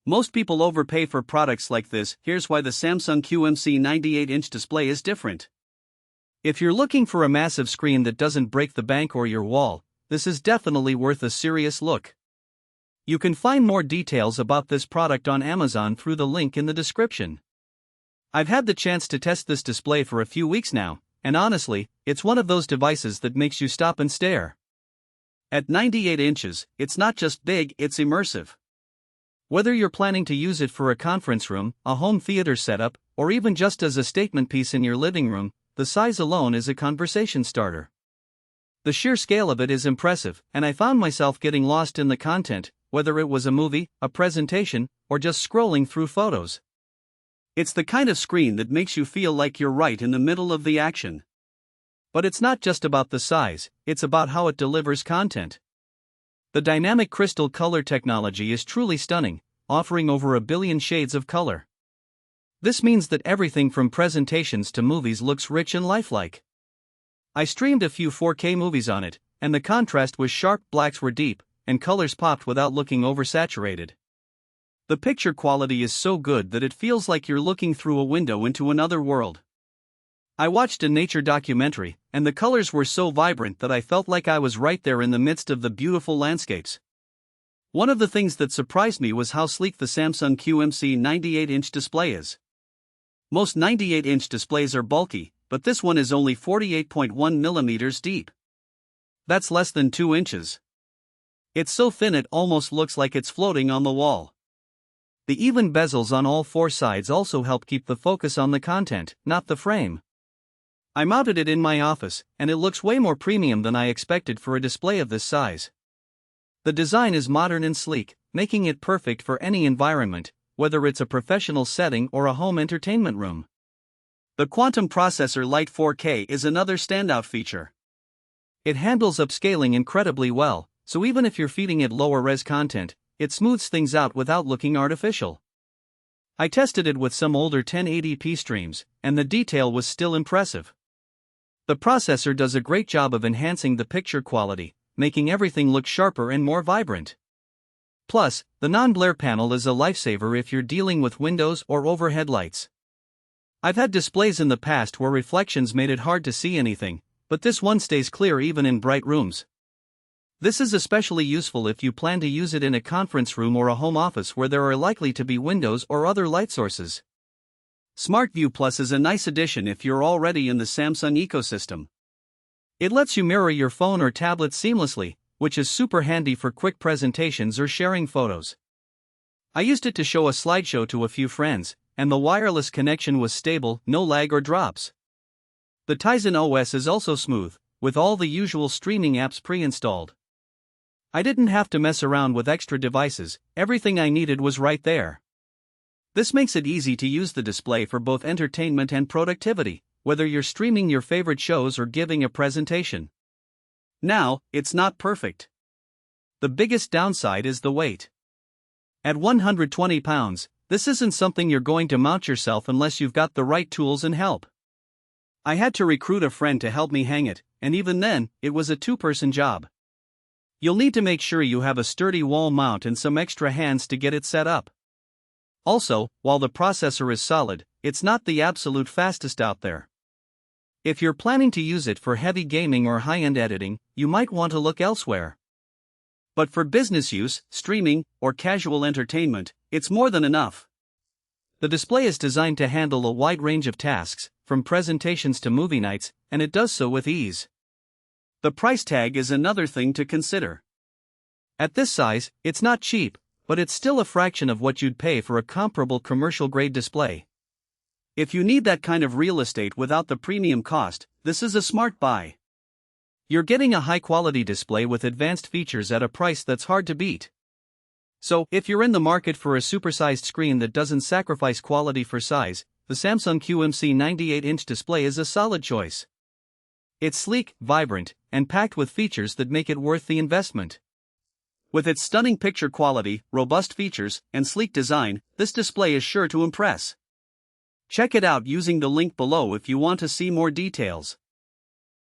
Most people overpay for products like this. Here's why the Samsung QMC 98-inch display is different. If you're looking for a massive screen that doesn't break the bank or your wall, this is definitely worth a serious look. You can find more details about this product on Amazon through the link in the description. I've had the chance to test this display for a few weeks now, and honestly, it's one of those devices that makes you stop and stare. At 98 inches, it's not just big, it's immersive. Whether you're planning to use it for a conference room, a home theater setup, or even just as a statement piece in your living room, the size alone is a conversation starter. The sheer scale of it is impressive, and I found myself getting lost in the content, whether it was a movie, a presentation, or just scrolling through photos. It's the kind of screen that makes you feel like you're right in the middle of the action. But it's not just about the size, it's about how it delivers content. The dynamic crystal color technology is truly stunning, offering over 1 billion shades of color. This means that everything from presentations to movies looks rich and lifelike. I streamed a few 4K movies on it, and the contrast was sharp, blacks were deep, and colors popped without looking oversaturated. The picture quality is so good that it feels like you're looking through a window into another world. I watched a nature documentary, and the colors were so vibrant that I felt like I was right there in the midst of the beautiful landscapes. One of the things that surprised me was how sleek the Samsung QMC 98-inch display is. Most 98-inch displays are bulky, but this one is only 48.1 millimeters deep. That's less than 2 inches. It's so thin it almost looks like it's floating on the wall. The even bezels on all 4 sides also help keep the focus on the content, not the frame. I mounted it in my office, and it looks way more premium than I expected for a display of this size. The design is modern and sleek, making it perfect for any environment, whether it's a professional setting or a home entertainment room. The quantum processor Lite 4K is another standout feature. It handles upscaling incredibly well, so even if you're feeding it lower-res content, it smooths things out without looking artificial. I tested it with some older 1080p streams, and the detail was still impressive. The processor does a great job of enhancing the picture quality, making everything look sharper and more vibrant. Plus, the non-blare panel is a lifesaver if you're dealing with windows or overhead lights. I've had displays in the past where reflections made it hard to see anything, but this one stays clear even in bright rooms. This is especially useful if you plan to use it in a conference room or a home office where there are likely to be windows or other light sources. SmartView Plus is a nice addition if you're already in the Samsung ecosystem. It lets you mirror your phone or tablet seamlessly, which is super handy for quick presentations or sharing photos. I used it to show a slideshow to a few friends, and the wireless connection was stable, no lag or drops. The Tizen OS is also smooth, with all the usual streaming apps pre-installed. I didn't have to mess around with extra devices, everything I needed was right there. This makes it easy to use the display for both entertainment and productivity, whether you're streaming your favorite shows or giving a presentation. Now, it's not perfect. The biggest downside is the weight. At 120 pounds, this isn't something you're going to mount yourself unless you've got the right tools and help. I had to recruit a friend to help me hang it, and even then, it was a 2-person job. You'll need to make sure you have a sturdy wall mount and some extra hands to get it set up. Also, while the processor is solid, it's not the absolute fastest out there. If you're planning to use it for heavy gaming or high-end editing, you might want to look elsewhere. But for business use, streaming, or casual entertainment, it's more than enough. The display is designed to handle a wide range of tasks, from presentations to movie nights, and it does so with ease. The price tag is another thing to consider. At this size, it's not cheap, but it's still a fraction of what you'd pay for a comparable commercial-grade display. If you need that kind of real estate without the premium cost, this is a smart buy. You're getting a high-quality display with advanced features at a price that's hard to beat. So, if you're in the market for a supersized screen that doesn't sacrifice quality for size, the Samsung QMC 98-inch display is a solid choice. It's sleek, vibrant, and packed with features that make it worth the investment. With its stunning picture quality, robust features, and sleek design, this display is sure to impress. Check it out using the link below if you want to see more details.